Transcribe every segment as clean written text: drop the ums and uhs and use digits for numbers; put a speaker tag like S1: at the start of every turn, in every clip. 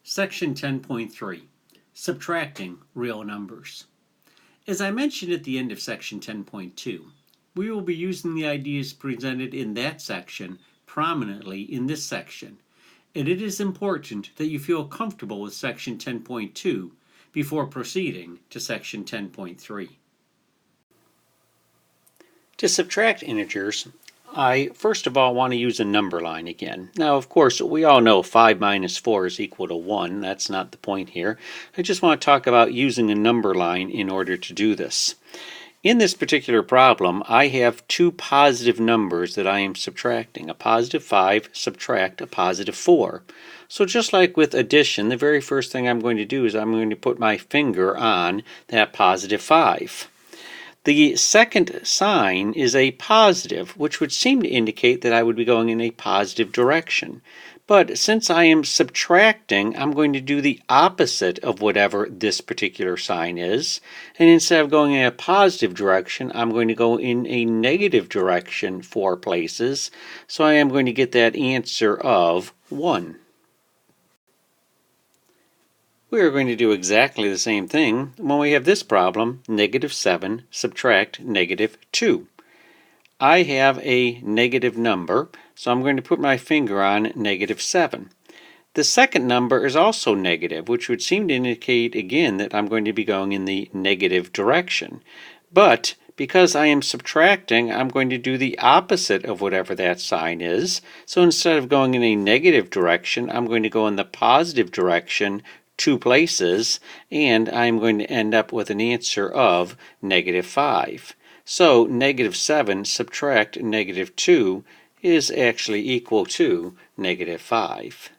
S1: Section 10.3 Subtracting Real Numbers. As I mentioned at the end of Section 10.2, we will be using the ideas presented in that section prominently in this section, and it is important that you feel comfortable with Section 10.2 before proceeding to Section 10.3. To subtract integers, I first of all want to use a number line again. Now, of course, we all know 5 minus 4 is equal to 1. That's not the point here. I just want to talk about using a number line in order to do this. In this particular problem, I have two positive numbers that I am subtracting. A positive 5 subtract a positive 4. So just like with addition, the very first thing I'm going to do is I'm going to put my finger on that positive 5. The second sign is a positive, which would seem to indicate that I would be going in a positive direction. But since I am subtracting, I'm going to do the opposite of whatever this particular sign is. And instead of going in a positive direction, I'm going to go in a negative direction 4 places. So I am going to get that answer of 1. We are going to do exactly the same thing when we have this problem, negative 7 subtract negative 2. I have a negative number, so I'm going to put my finger on negative 7. The second number is also negative, which would seem to indicate again that I'm going to be going in the negative direction. But because I am subtracting, I'm going to do the opposite of whatever that sign is. So instead of going in a negative direction, I'm going to go in the positive direction 2 places, and I'm going to end up with an answer of negative 5. So negative 7 subtract negative 2 is actually equal to negative 5.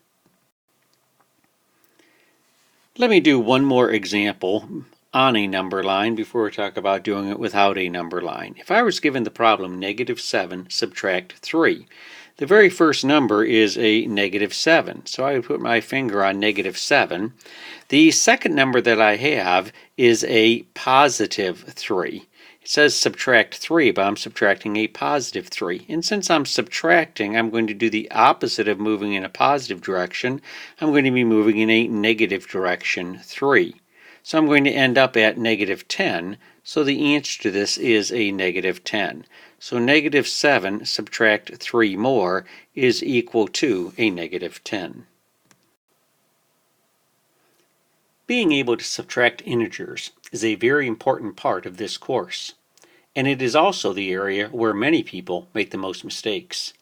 S1: Let me do one more example on a number line before we talk about doing it without a number line. If I was given the problem negative 7 subtract 3, the very first number is a negative 7, so I would put my finger on negative 7. The second number that I have is a positive 3. It says subtract 3, but I'm subtracting a positive 3. And since I'm subtracting, I'm going to do the opposite of moving in a positive direction. I'm going to be moving in a negative direction 3. So I'm going to end up at negative 10. So the answer to this is a negative 10. So negative 7 subtract 3 more is equal to a negative 10. Being able to subtract integers is a very important part of this course, and it is also the area where many people make the most mistakes.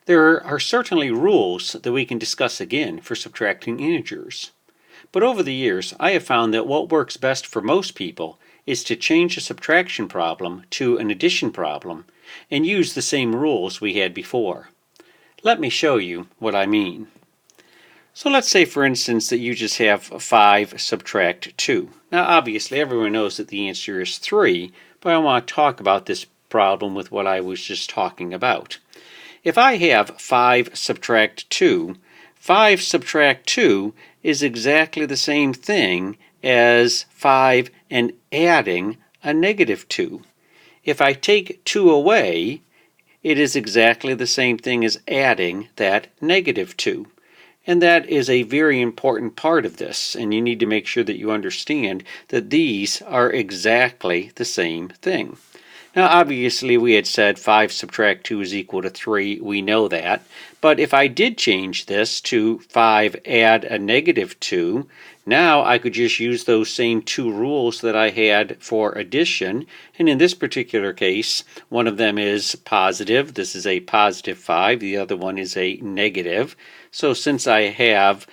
S1: There are certainly rules that we can discuss again for subtracting integers, but over the years I have found that what works best for most people is to change a subtraction problem to an addition problem and use the same rules we had before. Let me show you what I mean. So let's say, for instance, that you just have 5 subtract 2. Now obviously everyone knows that the answer is 3, but I want to talk about this problem with what I was just talking about. If I have 5 subtract 2, 5 subtract 2 is exactly the same thing as 5 and adding a negative 2. If I take 2 away, it is exactly the same thing as adding that negative 2. And that is a very important part of this, and you need to make sure that you understand that these are exactly the same thing. Now obviously we had said 5 subtract 2 is equal to 3, we know that, but if I did change this to 5 add a negative 2, now I could just use those same 2 rules that I had for addition, and in this particular case, one of them is positive. This is a positive 5, the other one is a negative. So since I have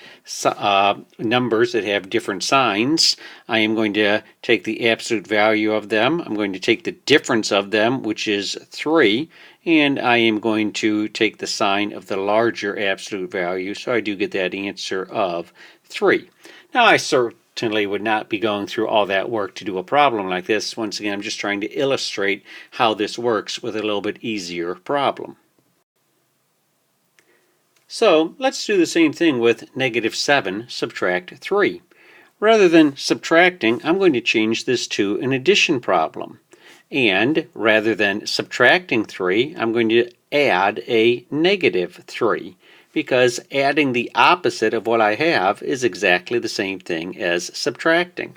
S1: numbers that have different signs, I am going to take the absolute value of them. I'm going to take the difference of them, which is 3, and I am going to take the sign of the larger absolute value, so I do get that answer of 3. Now I certainly would not be going through all that work to do a problem like this. Once again, I'm just trying to illustrate how this works with a little bit easier problem. So let's do the same thing with negative 7 subtract 3. Rather than subtracting, I'm going to change this to an addition problem. And rather than subtracting 3, I'm going to add a negative 3. because adding the opposite of what I have is exactly the same thing as subtracting.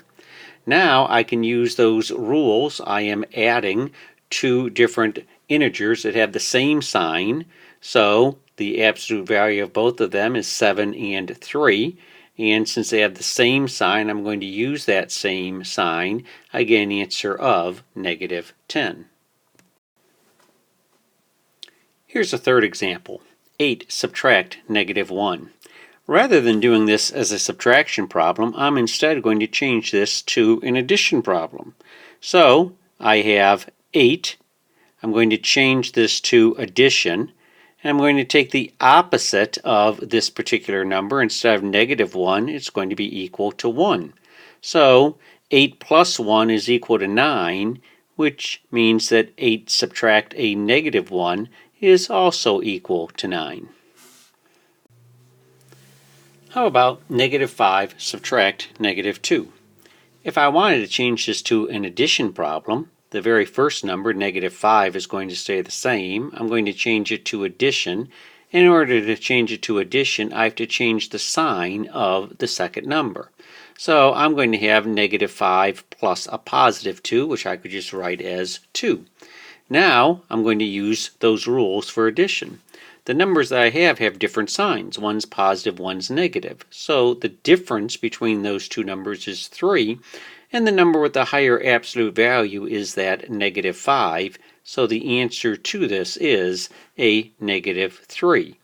S1: Now I can use those rules. I am adding two different integers that have the same sign. So the absolute value of both of them is 7 and 3. And since they have the same sign, I'm going to use that same sign. I get an answer of negative 10. Here's a third example. 8 subtract negative 1. Rather than doing this as a subtraction problem, I'm instead going to change this to an addition problem. So I have 8. I'm going to change this to addition. And I'm going to take the opposite of this particular number. Instead of negative 1, it's going to be equal to 1. So 8 plus 1 is equal to 9, which means that 8 subtract a negative 1 is also equal to 9. How about negative 5 subtract negative 2? If I wanted to change this to an addition problem, the very first number, negative 5, is going to stay the same. I'm going to change it to addition. In order to change it to addition, I have to change the sign of the second number. So I'm going to have negative 5 plus a positive 2, which I could just write as 2. Now I'm going to use those rules for addition. The numbers that I have different signs. One's positive, one's negative. So the difference between those two numbers is 3, and the number with the higher absolute value is that negative 5. So the answer to this is a negative 3.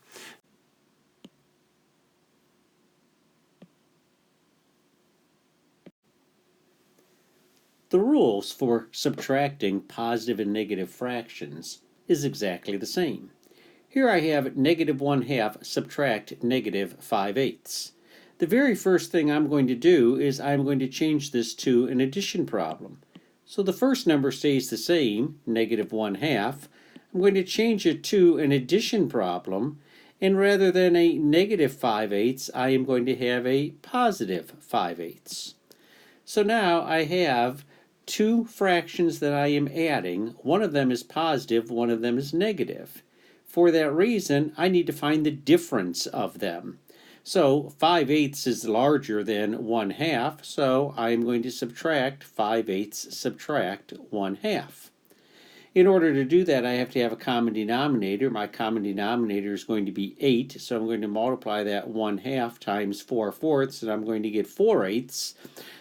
S1: The rules for subtracting positive and negative fractions is exactly the same. Here I have negative 1/2 subtract negative 5/8. The very first thing I'm going to do is I'm going to change this to an addition problem. So the first number stays the same, negative 1/2. I'm going to change it to an addition problem, and rather than a negative 5/8, I am going to have a positive 5/8. So now I have two fractions that I am adding. One of them is positive, one of them is negative. For that reason, I need to find the difference of them. So 5/8 is larger than 1/2, so I'm going to subtract 5/8 subtract 1/2. In order to do that, I have to have a common denominator. My common denominator is going to be 8, so I'm going to multiply that 1/2 times 4/4, and I'm going to get 4/8.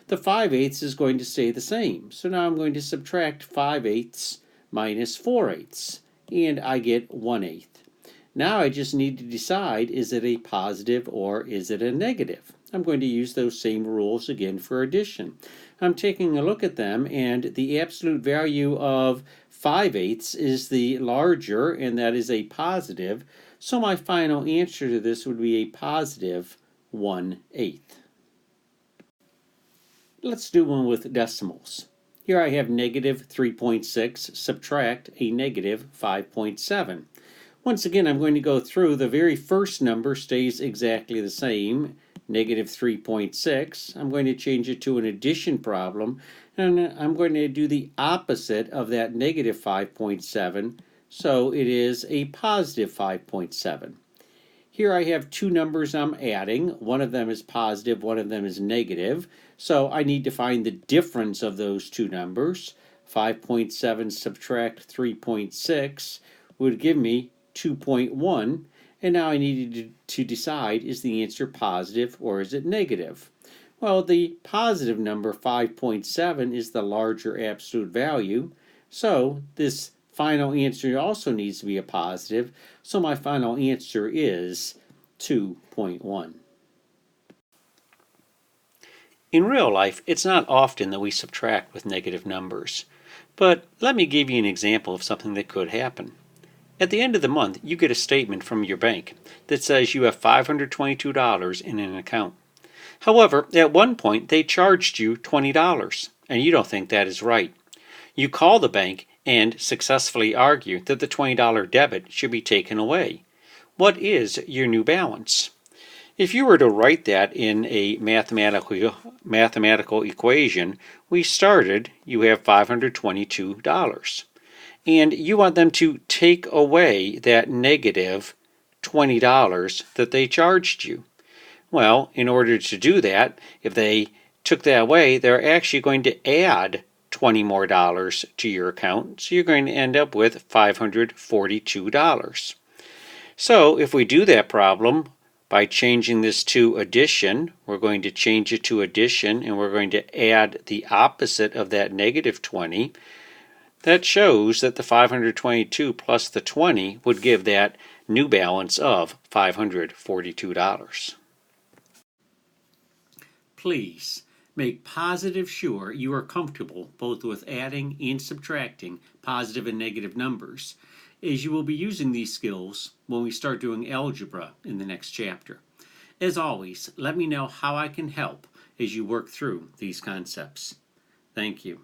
S1: The 5/8 is going to stay the same. So now I'm going to subtract 5/8 minus 4/8, and I get 1/8. Now I just need to decide, is it a positive or is it a negative? I'm going to use those same rules again for addition. I'm taking a look at them, and the absolute value of 5/8 is the larger, and that is a positive. So my final answer to this would be a positive 1/8. Let's do one with decimals. Here I have negative 3.6 subtract a negative 5.7. Once again, I'm going to go through. The very first number stays exactly the same, negative 3.6. I'm going to change it to an addition problem, and I'm going to do the opposite of that negative 5.7, so it is a positive 5.7. Here I have two numbers I'm adding. One of them is positive, one of them is negative, so I need to find the difference of those two numbers. 5.7 subtract 3.6 would give me 2.1, and now I needed to decide, is the answer positive or is it negative? Well, the positive number 5.7 is the larger absolute value, so this final answer also needs to be a positive, so my final answer is 2.1. In real life, it's not often that we subtract with negative numbers, but let me give you an example of something that could happen. At the end of the month, you get a statement from your bank that says you have $522 in an account. However, at one point, they charged you $20, and you don't think that is right. You call the bank and successfully argue that the $20 debit should be taken away. What is your new balance? If you were to write that in a mathematical equation, we started, you have $522. And you want them to take away that negative $20 that they charged you. Well, in order to do that, if they took that away, they're actually going to add $20 more to your account, so you're going to end up with $542. So if we do that problem by changing this to addition, we're going to change it to addition, and we're going to add the opposite of that negative 20. That shows that the 522 plus the 20 would give that new balance of $542. Please make positive sure you are comfortable both with adding and subtracting positive and negative numbers, as you will be using these skills when we start doing algebra in the next chapter. As always, let me know how I can help as you work through these concepts. Thank you.